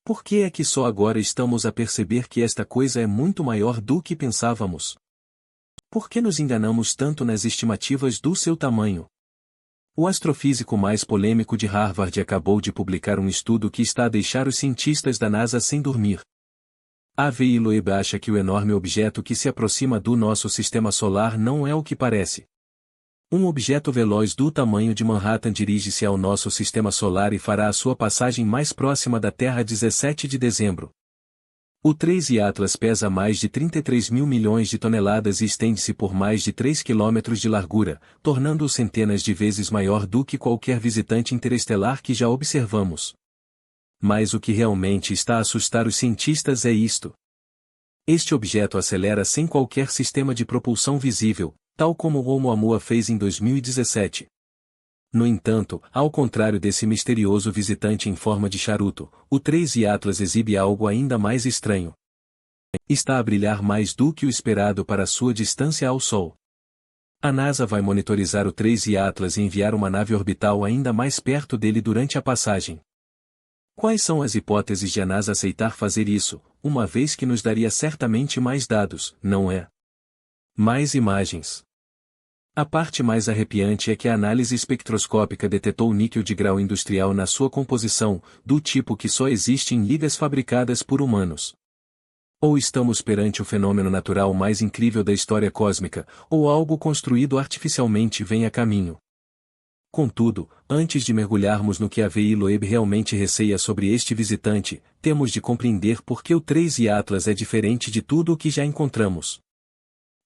Por que é que só agora estamos a perceber que esta coisa é muito maior do que pensávamos? Por que nos enganamos tanto nas estimativas do seu tamanho? O astrofísico mais polêmico de Harvard acabou de publicar um estudo que está a deixar os cientistas da NASA sem dormir. A.V. Loeb acha que o enorme objeto que se aproxima do nosso sistema solar não é o que parece. Um objeto veloz do tamanho de Manhattan dirige-se ao nosso sistema solar e fará a sua passagem mais próxima da Terra 17 de dezembro. O 3I Atlas pesa mais de 33 mil milhões de toneladas e estende-se por mais de 3 quilômetros de largura, tornando-o centenas de vezes maior do que qualquer visitante interestelar que já observamos. Mas o que realmente está a assustar os cientistas é isto. Este objeto acelera sem qualquer sistema de propulsão visível, tal como o Oumuamua fez em 2017. No entanto, ao contrário desse misterioso visitante em forma de charuto, o 3I Atlas exibe algo ainda mais estranho. Está a brilhar mais do que o esperado para sua distância ao Sol. A NASA vai monitorizar o 3I Atlas e enviar uma nave orbital ainda mais perto dele durante a passagem. Quais são as hipóteses de a NASA aceitar fazer isso, uma vez que nos daria certamente mais dados, não é? Mais imagens. A parte mais arrepiante é que a análise espectroscópica detetou níquel de grau industrial na sua composição, do tipo que só existe em ligas fabricadas por humanos. Ou estamos perante o fenômeno natural mais incrível da história cósmica, ou algo construído artificialmente vem a caminho. Contudo, antes de mergulharmos no que A.V. Loeb realmente receia sobre este visitante, temos de compreender por que o 3I Atlas é diferente de tudo o que já encontramos.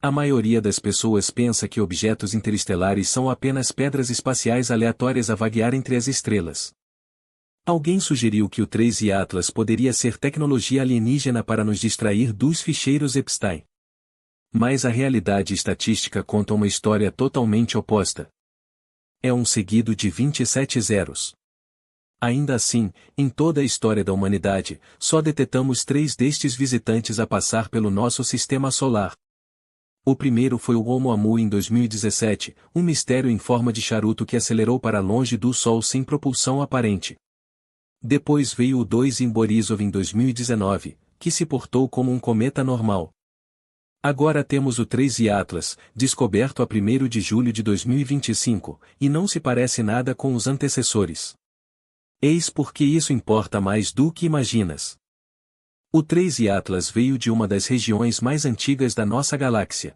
A maioria das pessoas pensa que objetos interestelares são apenas pedras espaciais aleatórias a vaguear entre as estrelas. Alguém sugeriu que o 3I Atlas poderia ser tecnologia alienígena para nos distrair dos ficheiros Epstein. Mas a realidade estatística conta uma história totalmente oposta. É um seguido de 27 zeros. Ainda assim, em toda a história da humanidade, só detetamos 3 destes visitantes a passar pelo nosso sistema solar. O primeiro foi o Oumuamua em 2017, um mistério em forma de charuto que acelerou para longe do Sol sem propulsão aparente. Depois veio o 2 em Borisov em 2019, que se portou como um cometa normal. Agora temos o 3I Atlas, descoberto a 1º de julho de 2025, e não se parece nada com os antecessores. Eis porque isso importa mais do que imaginas. O 3I Atlas veio de uma das regiões mais antigas da nossa galáxia.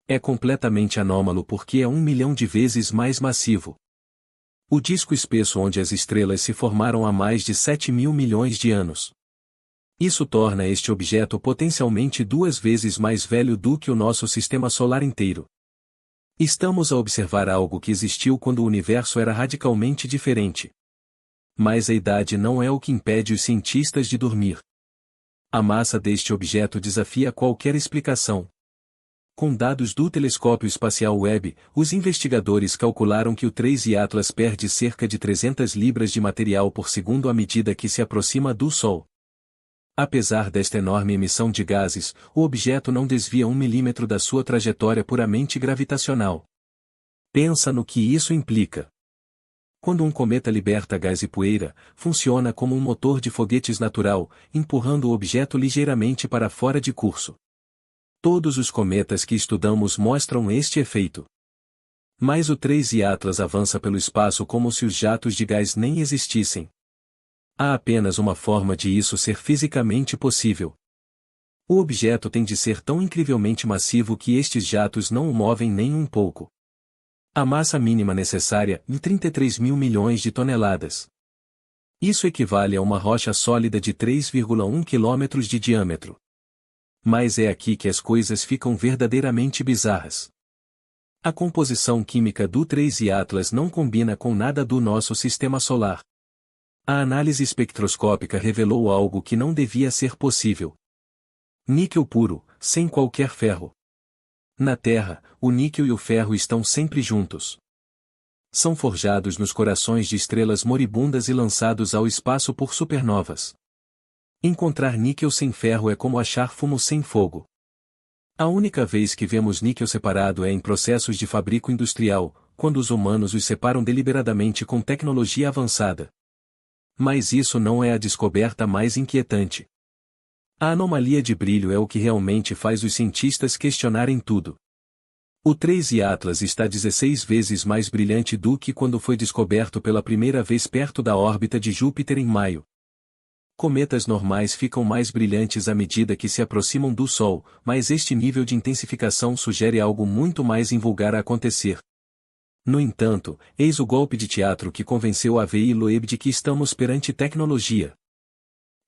É completamente anômalo porque é 1 milhão de vezes mais massivo. O disco espesso onde as estrelas se formaram há mais de 7 mil milhões de anos. Isso torna este objeto potencialmente 2 vezes mais velho do que o nosso sistema solar inteiro. Estamos a observar algo que existiu quando o universo era radicalmente diferente. Mas a idade não é o que impede os cientistas de dormir. A massa deste objeto desafia qualquer explicação. Com dados do telescópio espacial Webb, os investigadores calcularam que o 3I Atlas perde cerca de 300 libras de material por segundo à medida que se aproxima do Sol. Apesar desta enorme emissão de gases, o objeto não desvia 1 milímetro da sua trajetória puramente gravitacional. Pensa no que isso implica. Quando um cometa liberta gás e poeira, funciona como um motor de foguetes natural, empurrando o objeto ligeiramente para fora de curso. Todos os cometas que estudamos mostram este efeito. Mas o 3I Atlas avança pelo espaço como se os jatos de gás nem existissem. Há apenas uma forma de isso ser fisicamente possível. O objeto tem de ser tão incrivelmente massivo que estes jatos não o movem nem um pouco. A massa mínima necessária é 33 mil milhões de toneladas. Isso equivale a uma rocha sólida de 3,1 quilômetros de diâmetro. Mas é aqui que as coisas ficam verdadeiramente bizarras. A composição química do 3I Atlas não combina com nada do nosso sistema solar. A análise espectroscópica revelou algo que não devia ser possível. Níquel puro, sem qualquer ferro. Na Terra, o níquel e o ferro estão sempre juntos. São forjados nos corações de estrelas moribundas e lançados ao espaço por supernovas. Encontrar níquel sem ferro é como achar fumo sem fogo. A única vez que vemos níquel separado é em processos de fabrico industrial, quando os humanos os separam deliberadamente com tecnologia avançada. Mas isso não é a descoberta mais inquietante. A anomalia de brilho é o que realmente faz os cientistas questionarem tudo. O 3I Atlas está 16 vezes mais brilhante do que quando foi descoberto pela primeira vez perto da órbita de Júpiter em maio. Cometas normais ficam mais brilhantes à medida que se aproximam do Sol, mas este nível de intensificação sugere algo muito mais invulgar a acontecer. No entanto, eis o golpe de teatro que convenceu Avi Loeb de que estamos perante tecnologia.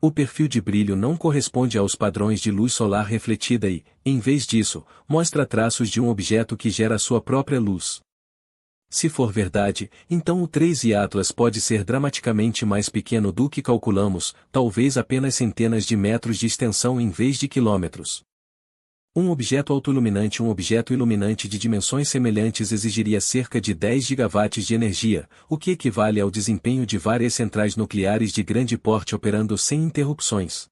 O perfil de brilho não corresponde aos padrões de luz solar refletida e, em vez disso, mostra traços de um objeto que gera sua própria luz. Se for verdade, então o 3I Atlas pode ser dramaticamente mais pequeno do que calculamos, talvez apenas centenas de metros de extensão em vez de quilômetros. Um objeto autoiluminante de dimensões semelhantes exigiria cerca de 10 gigawatts de energia, o que equivale ao desempenho de várias centrais nucleares de grande porte operando sem interrupções.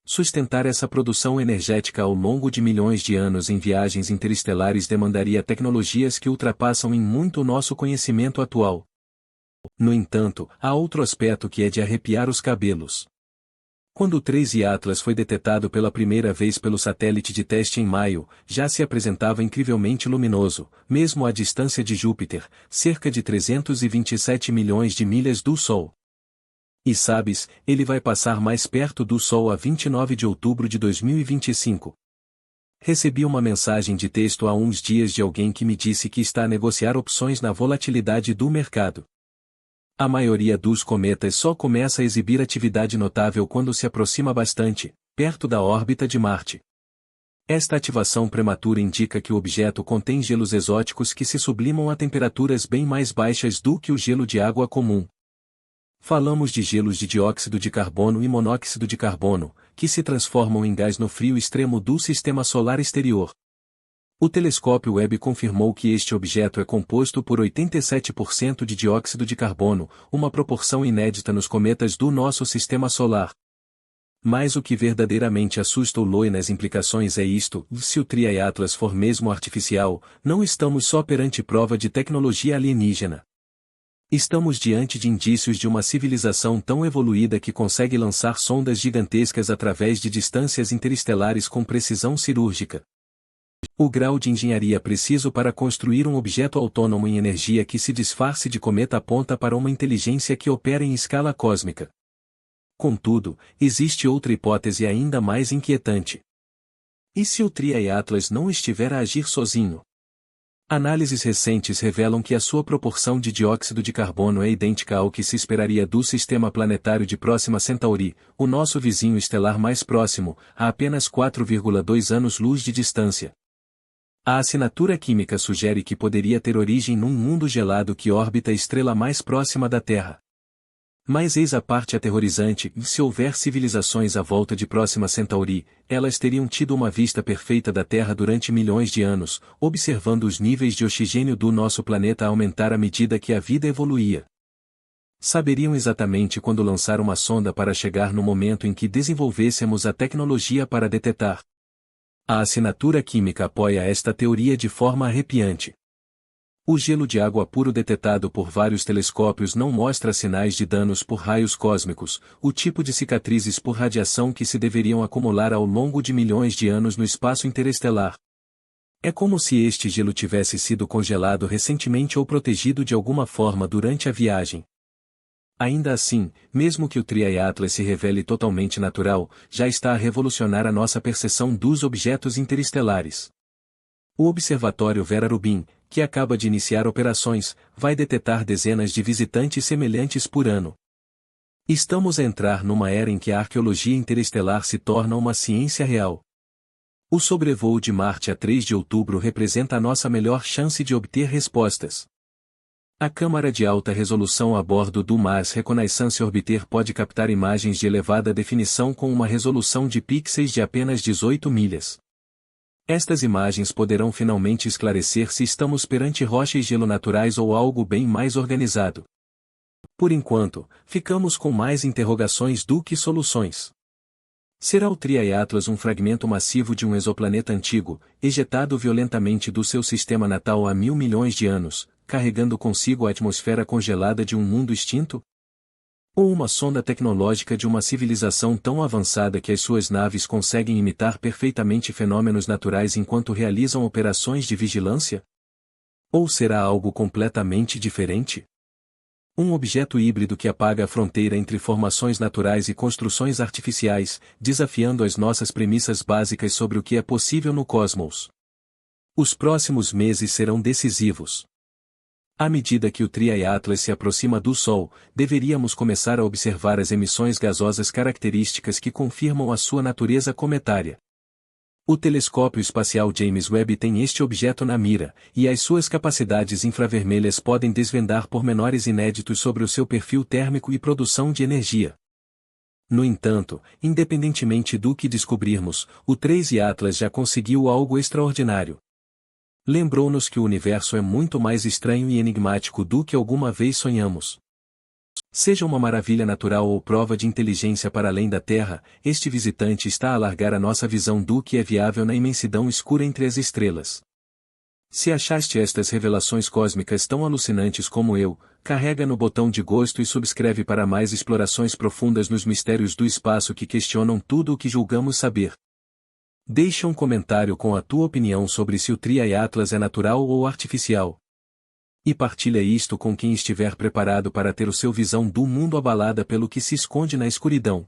Sustentar essa produção energética ao longo de milhões de anos em viagens interestelares demandaria tecnologias que ultrapassam em muito o nosso conhecimento atual. No entanto, há outro aspecto que é de arrepiar os cabelos. Quando o 3I Atlas foi detectado pela primeira vez pelo satélite de teste em maio, já se apresentava incrivelmente luminoso, mesmo à distância de Júpiter, cerca de 327 milhões de milhas do Sol. E sabes, ele vai passar mais perto do Sol a 29 de outubro de 2025. Recebi uma mensagem de texto há uns dias de alguém que me disse que está a negociar opções na volatilidade do mercado. A maioria dos cometas só começa a exibir atividade notável quando se aproxima bastante, perto da órbita de Marte. Esta ativação prematura indica que o objeto contém gelos exóticos que se sublimam a temperaturas bem mais baixas do que o gelo de água comum. Falamos de gelos de dióxido de carbono e monóxido de carbono, que se transformam em gás no frio extremo do sistema solar exterior. O telescópio Webb confirmou que este objeto é composto por 87% de dióxido de carbono, uma proporção inédita nos cometas do nosso sistema solar. Mas o que verdadeiramente assusta o Loe nas implicações é isto: se o 3I Atlas for mesmo artificial, não estamos só perante prova de tecnologia alienígena. Estamos diante de indícios de uma civilização tão evoluída que consegue lançar sondas gigantescas através de distâncias interestelares com precisão cirúrgica. O grau de engenharia preciso para construir um objeto autônomo em energia que se disfarce de cometa aponta para uma inteligência que opera em escala cósmica. Contudo, existe outra hipótese ainda mais inquietante. E se o 3I Atlas não estiver a agir sozinho? Análises recentes revelam que a sua proporção de dióxido de carbono é idêntica ao que se esperaria do sistema planetário de Próxima Centauri, o nosso vizinho estelar mais próximo, a apenas 4,2 anos-luz de distância. A assinatura química sugere que poderia ter origem num mundo gelado que orbita a estrela mais próxima da Terra. Mas eis a parte aterrorizante: se houver civilizações à volta de Próxima Centauri, elas teriam tido uma vista perfeita da Terra durante milhões de anos, observando os níveis de oxigênio do nosso planeta aumentar à medida que a vida evoluía. Saberiam exatamente quando lançar uma sonda para chegar no momento em que desenvolvêssemos a tecnologia para detectar. A assinatura química apoia esta teoria de forma arrepiante. O gelo de água puro detectado por vários telescópios não mostra sinais de danos por raios cósmicos, o tipo de cicatrizes por radiação que se deveriam acumular ao longo de milhões de anos no espaço interestelar. É como se este gelo tivesse sido congelado recentemente ou protegido de alguma forma durante a viagem. Ainda assim, mesmo que o 3I Atlas se revele totalmente natural, já está a revolucionar a nossa percepção dos objetos interestelares. O Observatório Vera Rubin, que acaba de iniciar operações, vai detectar dezenas de visitantes semelhantes por ano. Estamos a entrar numa era em que a arqueologia interestelar se torna uma ciência real. O sobrevoo de Marte a 3 de outubro representa a nossa melhor chance de obter respostas. A câmara de alta resolução a bordo do Mars Reconnaissance Orbiter pode captar imagens de elevada definição com uma resolução de pixels de apenas 18 milhas. Estas imagens poderão finalmente esclarecer se estamos perante rocha e gelo naturais ou algo bem mais organizado. Por enquanto, ficamos com mais interrogações do que soluções. Será o 3I Atlas um fragmento massivo de um exoplaneta antigo, ejetado violentamente do seu sistema natal há 1.000 milhões de anos, carregando consigo a atmosfera congelada de um mundo extinto? Ou uma sonda tecnológica de uma civilização tão avançada que as suas naves conseguem imitar perfeitamente fenômenos naturais enquanto realizam operações de vigilância? Ou será algo completamente diferente? Um objeto híbrido que apaga a fronteira entre formações naturais e construções artificiais, desafiando as nossas premissas básicas sobre o que é possível no cosmos. Os próximos meses serão decisivos. À medida que o Triae Atlas se aproxima do Sol, deveríamos começar a observar as emissões gasosas características que confirmam a sua natureza cometária. O telescópio espacial James Webb tem este objeto na mira, e as suas capacidades infravermelhas podem desvendar pormenores inéditos sobre o seu perfil térmico e produção de energia. No entanto, independentemente do que descobrirmos, o Triae Atlas já conseguiu algo extraordinário. Lembrou-nos que o universo é muito mais estranho e enigmático do que alguma vez sonhamos. Seja uma maravilha natural ou prova de inteligência para além da Terra, este visitante está a alargar a nossa visão do que é viável na imensidão escura entre as estrelas. Se achaste estas revelações cósmicas tão alucinantes como eu, carrega no botão de gosto e subscreve para mais explorações profundas nos mistérios do espaço que questionam tudo o que julgamos saber. Deixa um comentário com a tua opinião sobre se o Triae Atlas é natural ou artificial. E partilha isto com quem estiver preparado para ter o seu visão do mundo abalada pelo que se esconde na escuridão.